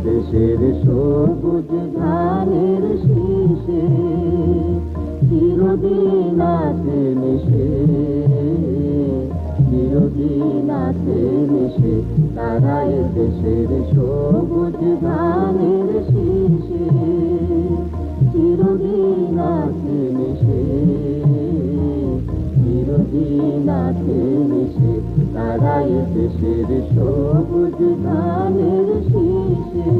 দেশের সবুজ ধানের শীষে চিরদিন আছে মিশে, চিরদিন আছে মিশে তারা এ দেশের সবুজ ধানের শীষে চিরদিন আছে মিশে, চিরদিন আছে মিশে তারা এ দেশের সবুজ ধানের শীষে।